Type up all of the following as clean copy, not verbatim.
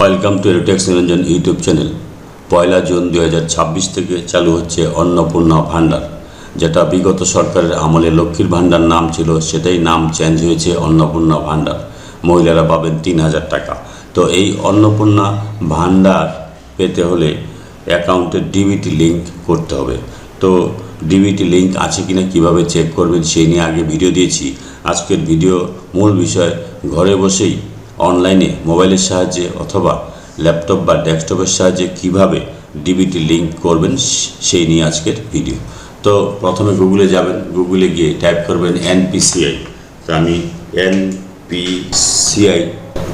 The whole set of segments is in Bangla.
Welcome to এডুটেক্স Niranjan YouTube channel. 1 June 2026 থেকে চালু হচ্ছে অন্নপূর্ণা ভাণ্ডার, যেটা বিগত সরকারের আমলে লক্ষ্মীর ভাণ্ডার নাম ছিল, সেটাই নাম চেঞ্জ হয়েছে অন্নপূর্ণা ভাণ্ডার। মহিলারা পাবেন 3000 টাকা। তো এই অন্নপূর্ণা ভাণ্ডার পেতে হলে অ্যাকাউন্টে ডিবিটি লিঙ্ক করতে হবে। তো ডিবিটি লিঙ্ক আছে কিনা কিভাবে চেক করবেন সেই নিয়ে আগে ভিডিও দিয়েছি। আজকের ভিডিও মূল বিষয় ঘরে বসেই অনলাইনে মোবাইলের সাহায্যে অথবা ল্যাপটপ বা ডেস্কটপের সাহায্যে কিভাবে ডিবিটি লিঙ্ক করবেন সেই নিয়ে আজকের ভিডিও। তো প্রথমে গুগলে যাবেন, গুগলে গিয়ে টাইপ করবেন এনপিসিআই। তো আমি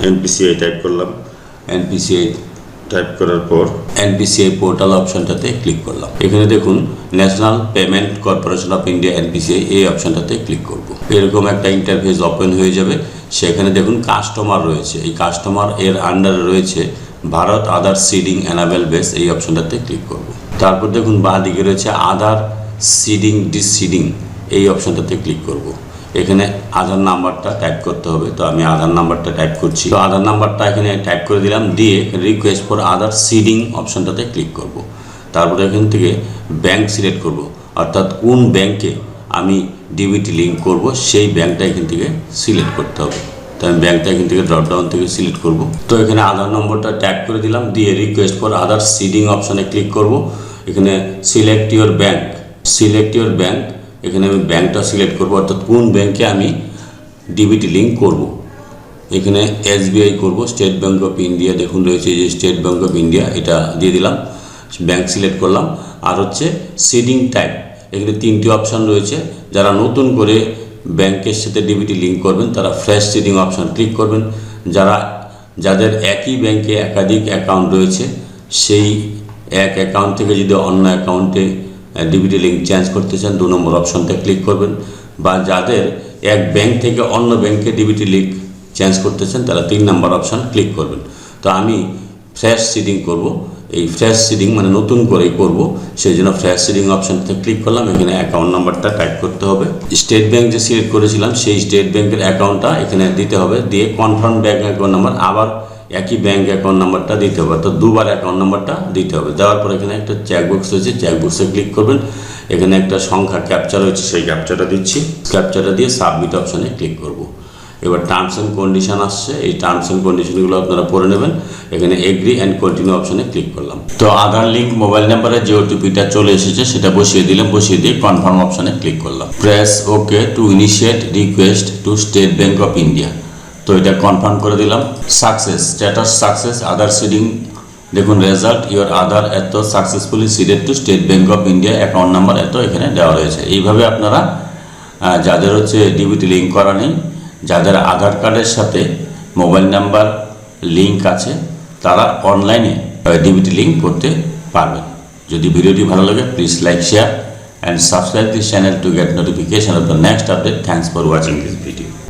এনপিসিআই টাইপ করলাম। এনপিসিআই টাইপ করার পর এনপিসিআই পোর্টাল অপশনটাতে ক্লিক করলাম। এখানে দেখুন national payment corporation of India NPCI, এই অপশনটাতে ক্লিক করব। এরকম একটা ইন্টারফেস ওপেন হয়ে যাবে। সেখানে দেখুন কাস্টমার রয়েছে, এই কাস্টমার এর আন্ডারে রয়েছে ভারত আধার সিডিং এনাবেল বেস, এই অপশনটাতে ক্লিক করব। তারপর দেখুন বাঁ দিকে রয়েছে আধার সিডিং ডিসিডিং, এই অপশনটাতে ক্লিক করব। এখানে আধার নাম্বারটা টাইপ করতে হবে। তো আমি আধার নাম্বারটা টাইপ করছি। তো আধার নাম্বারটা এখানে টাইপ করে দিলাম, দিয়ে রিকোয়েস্ট ফর আধার সিডিং অপশনটাতে ক্লিক করব। তারপরে এখান থেকে ব্যাংক সিলেক্ট করব, অর্থাৎ কোন ব্যাংকে আমি ডিবিটি লিঙ্ক করব সেই ব্যাংকটা এখান থেকে সিলেক্ট করতে হবে। তো আমি ব্যাংকটা এখান থেকে ড্রপডাউন থেকে সিলেক্ট করব। তো এখানে আধার নম্বরটা টাইপ করে দিলাম, দিয়ে রিকোয়েস্ট ফর আধার সিডিং অপশনে ক্লিক করব। এখানে সিলেক্ট ইউর ব্যাংক, এখানে আমি ব্যাংকটা সিলেক্ট করব, অর্থাৎ কোন ব্যাংকে আমি ডিবিটি লিঙ্ক করব। এখানে এসবিআই করব, স্টেট ব্যাংক অফ ইন্ডিয়া দেখুন রয়েছে, যে স্টেট ব্যাংক অফ ইন্ডিয়া, এটা দিয়ে দিলাম, ব্যাংক সিলেক্ট করলাম। আর হচ্ছে সিডিং টাইপ, এখানে 3টি অপশান রয়েছে। যারা নতুন করে ব্যাংকের সাথে ডিবিটি লিঙ্ক করবেন তারা ফ্রেশ সিডিং অপশান ক্লিক করবেন। যাদের একই ব্যাংকে একাধিক অ্যাকাউন্ট রয়েছে, সেই এক অ্যাকাউন্ট থেকে যদি অন্য অ্যাকাউন্টে ডিবিটি লিঙ্ক চেঞ্জ করতে চান 2 নম্বর অপশনটা ক্লিক করবেন। বা যাদের এক ব্যাংক থেকে অন্য ব্যাংকে ডিবিটি লিঙ্ক চেঞ্জ করতে চান তারা 3 নম্বর অপশান ক্লিক করবেন। তো আমি ফ্রেশ সিডিং করব, এই ফ্রেশ সিডিং মানে নতুন করেই করব, সেই জন্য ফ্রেশ সিডিং অপশানতে ক্লিক করলাম। এখানে অ্যাকাউন্ট নাম্বারটা টাইপ করতে হবে। স্টেট ব্যাংক যে সিলেক্ট করেছিলাম সেই স্টেট ব্যাংকের অ্যাকাউন্টটা এখানে দিতে হবে, দিয়ে কনফার্ম ব্যাংক অ্যাকাউন্ট নাম্বার, আবার একই ব্যাংক অ্যাকাউন্ট নাম্বারটা দিতে হবে, তো 2বার অ্যাকাউন্ট নাম্বারটা দিতে হবে। দেওয়ার পর এখানে একটা চেকবক্স রয়েছে, চেকবক্সে ক্লিক করবেন। এখানে একটা সংখ্যা ক্যাপচা রয়েছে, সেই ক্যাপচাটা দিচ্ছি। ক্যাপচাটা দিয়ে সাবমিট অপশানে ক্লিক করব। এবার টার্মস অ্যান্ড কন্ডিশন আসছে, এই টার্মস অ্যান্ড কন্ডিশনগুলো আপনারা পড়ে নেবেন। এখানে এগ্রি অ্যান্ড কন্টিনিউ অপশানে ক্লিক করলাম। তো আধার লিঙ্ক মোবাইল নাম্বারে যে ওটিপিটা চলে এসেছে সেটা বসিয়ে দিলাম, বসিয়ে দিয়ে কনফার্ম অপশানে ক্লিক করলাম। Press okay to initiate request to state bank of India. তো এটা কনফার্ম করে দিলাম। সাকসেস, স্ট্যাটাস সাকসেস, আধার সিডিং দেখুন রেজাল্ট, ইওর আধার এত successfully seeded two state bank of India, account number এত এখানে দেওয়া রয়েছে। এইভাবে আপনারা যাদের হচ্ছে ডিবিটি লিঙ্ক করা নেই, যাদের আধার কার্ডের সাথে মোবাইল নাম্বার লিঙ্ক আছে, তারা অনলাইনে ডিবিটি লিঙ্ক করতে পারবেন। যদি ভিডিওটি ভালো লাগে please like, share and subscribe this channel to get notification off the next update. Thanks for watching this video.